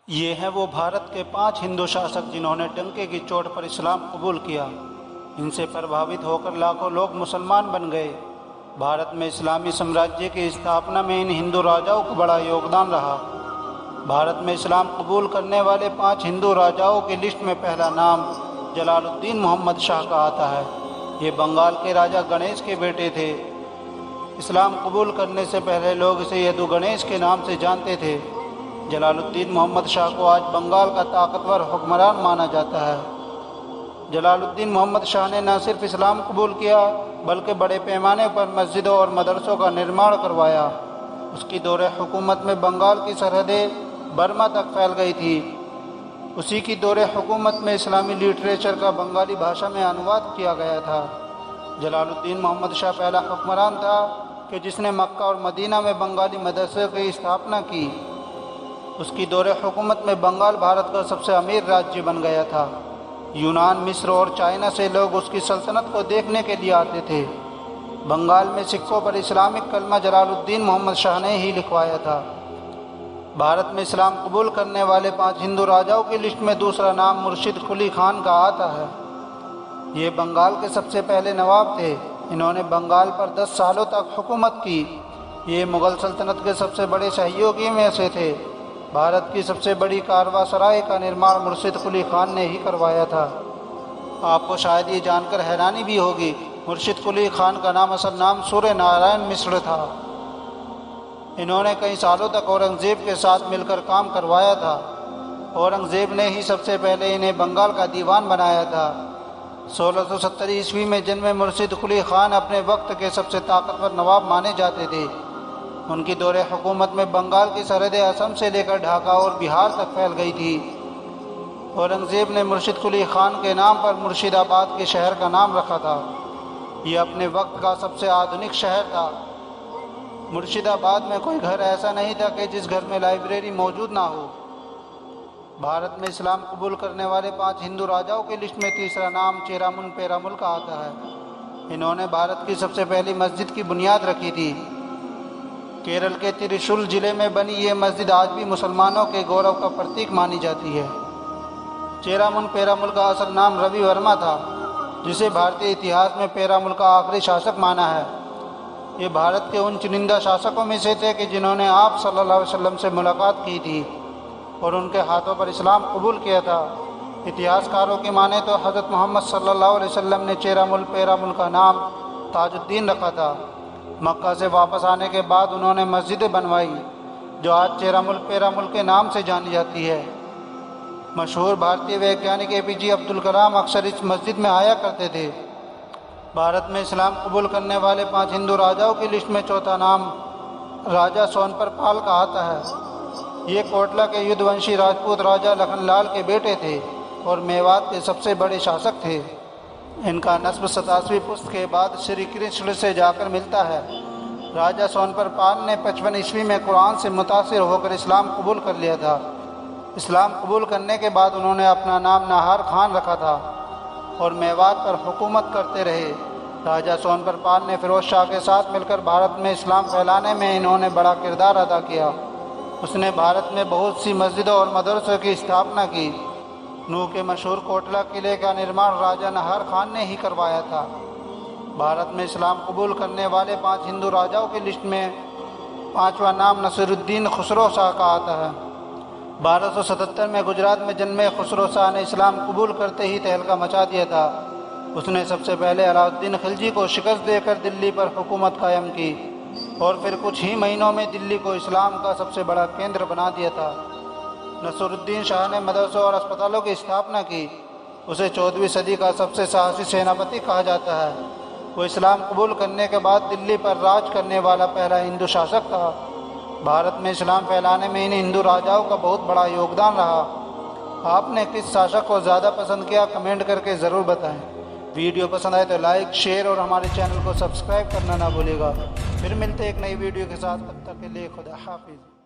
ये हैं वो भारत के 5 हिंदू शासक जिन्होंने डंके की चोट पर इस्लाम कबूल किया। इनसे प्रभावित होकर लाखों लोग मुसलमान बन गए। भारत में इस्लामी साम्राज्य की स्थापना में इन हिंदू राजाओं का बड़ा योगदान रहा। भारत में इस्लाम कबूल करने वाले 5 हिंदू राजाओं की लिस्ट में पहला नाम जलालुद्दीन मोहम्मद शाह का आता है। ये बंगाल के राजा गणेश के बेटे थे। इस्लाम कबूल करने से पहले लोग इसे यदु गणेश के नाम से जानते थे। जलालुद्दीन मोहम्मद शाह को आज बंगाल का ताकतवर हुक्मरान माना जाता है। जलालुद्दीन मोहम्मद शाह ने न सिर्फ इस्लाम कबूल किया बल्कि बड़े पैमाने पर मस्जिदों और मदरसों का निर्माण करवाया। उसकी दौरे हुकूमत में बंगाल की सरहदें बर्मा तक फैल गई थी। उसी की दौरे हुकूमत में इस्लामी लिटरेचर का बंगाली भाषा में अनुवाद किया गया था। जलालुद्दीन मोहम्मद शाह पहला हुक्मरान था कि जिसने मक्का और मदीना में बंगाली मदरसे की स्थापना की। उसकी दौरे हुकूमत में बंगाल भारत का सबसे अमीर राज्य बन गया था। यूनान, मिस्र और चाइना से लोग उसकी सल्तनत को देखने के लिए आते थे। बंगाल में सिक्कों पर इस्लामिक कलमा जलालुद्दीन मोहम्मद शाह ने ही लिखवाया था। भारत में इस्लाम कबूल करने वाले 5 हिंदू राजाओं की लिस्ट में दूसरा नाम मुर्शिद कुली खान का आता है। ये बंगाल के सबसे पहले नवाब थे। इन्होंने बंगाल पर 10 सालों तक हुकूमत की। ये मुग़ल सल्तनत के सबसे बड़े सहयोगी में से थे। भारत की सबसे बड़ी कारवासराय का निर्माण मुर्शिद कुली खान ने ही करवाया था। आपको शायद ये जानकर हैरानी भी होगी, मुर्शिद कुली खान का नाम असल नाम सूर्य नारायण मिश्र था। इन्होंने कई सालों तक औरंगज़ेब के साथ मिलकर काम करवाया था। औरंगज़ेब ने ही सबसे पहले इन्हें बंगाल का दीवान बनाया था। 1670 ईस्वी में जन्मे मुर्शिद कुली खान अपने वक्त के सबसे ताकतवर नवाब माने जाते थे। उनकी दौरे हुकूमत में बंगाल की सरहदें असम से लेकर ढाका और बिहार तक फैल गई थी। औरंगज़ेब ने मुर्शिद कुली खान के नाम पर मुर्शिदाबाद के शहर का नाम रखा था। यह अपने वक्त का सबसे आधुनिक शहर था। मुर्शिदाबाद में कोई घर ऐसा नहीं था कि जिस घर में लाइब्रेरी मौजूद ना हो। भारत में इस्लाम कबूल करने वाले 5 हिंदू राजाओं की लिस्ट में तीसरा नाम चेरामुन पेरामुल का आता है। इन्होंने भारत की सबसे पहली मस्जिद की बुनियाद रखी थी। केरल के त्रिशूल जिले में बनी ये मस्जिद आज भी मुसलमानों के गौरव का प्रतीक मानी जाती है। चेरामुन पेरामुल का असल नाम रवि वर्मा था, जिसे भारतीय इतिहास में पेरामुल का आखिरी शासक माना है। ये भारत के उन चुनिंदा शासकों में से थे कि जिन्होंने आप सल्लल्लाहु अलैहि वसल्लम से मुलाकात की थी और उनके हाथों पर इस्लाम कबूल किया था। इतिहासकारों की माने तो हज़रत मोहम्मद सल्लल्लाहु अलैहि वसल्लम ने चेरामुल पेरामुल का नाम ताजुद्दीन रखा था। मक्का से वापस आने के बाद उन्होंने मस्जिदें बनवाई जो आज चेरामुल पेरामुल के नाम से जानी जाती है। मशहूर भारतीय वैज्ञानिक APJ अब्दुल कलाम अक्सर इस मस्जिद में आया करते थे। भारत में इस्लाम कबूल करने वाले 5 हिंदू राजाओं की लिस्ट में चौथा नाम राजा सोनपर पाल का आता है। ये कोटला के युद्धवंशी राजपूत राजा लखनलाल के बेटे थे और मेवात के सबसे बड़े शासक थे। इनका नस्ब 87वीं पुश्त के बाद श्री कृष्ण से जाकर मिलता है। राजा सोनपर पाल ने 55 ईस्वी में कुरान से मुतासिर होकर इस्लाम कबूल कर लिया था। इस्लाम कबूल करने के बाद उन्होंने अपना नाम नाहर खान रखा था और मेवात पर हुकूमत करते रहे। राजा सोनपर पाल ने फिरोज शाह के साथ मिलकर भारत में इस्लाम फैलाने में इन्होंने बड़ा किरदार अदा किया। उसने भारत में बहुत सी मस्जिदों और मदरसों की स्थापना की। नूह के मशहूर कोटला किले का निर्माण राजा नाहर खान ने ही करवाया था। भारत में इस्लाम कबूल करने वाले 5 हिंदू राजाओं की लिस्ट में 5वां नाम नसीरुद्दीन खुसरो शाह का आता है। 1277 में गुजरात में जन्मे खुसरो शाह ने इस्लाम कबूल करते ही तहलका मचा दिया था। उसने सबसे पहले अलाउद्दीन खिलजी को शिकस्त देकर दिल्ली पर हुकूमत कायम की और फिर कुछ ही महीनों में दिल्ली को इस्लाम का सबसे बड़ा केंद्र बना दिया था। नसीरुद्दीन शाह ने मदरसों और अस्पतालों की स्थापना की। उसे 14वीं सदी का सबसे साहसी सेनापति कहा जाता है। वो इस्लाम कबूल करने के बाद दिल्ली पर राज करने वाला पहला हिंदू शासक था। भारत में इस्लाम फैलाने में इन हिंदू राजाओं का बहुत बड़ा योगदान रहा। आपने किस शासक को ज़्यादा पसंद किया, कमेंट करके ज़रूर बताएं। वीडियो पसंद आए तो लाइक, शेयर और हमारे चैनल को सब्सक्राइब करना ना भूलिएगा। फिर मिलते एक नई वीडियो के साथ, तब तक के लिए खुदा हाफिज़।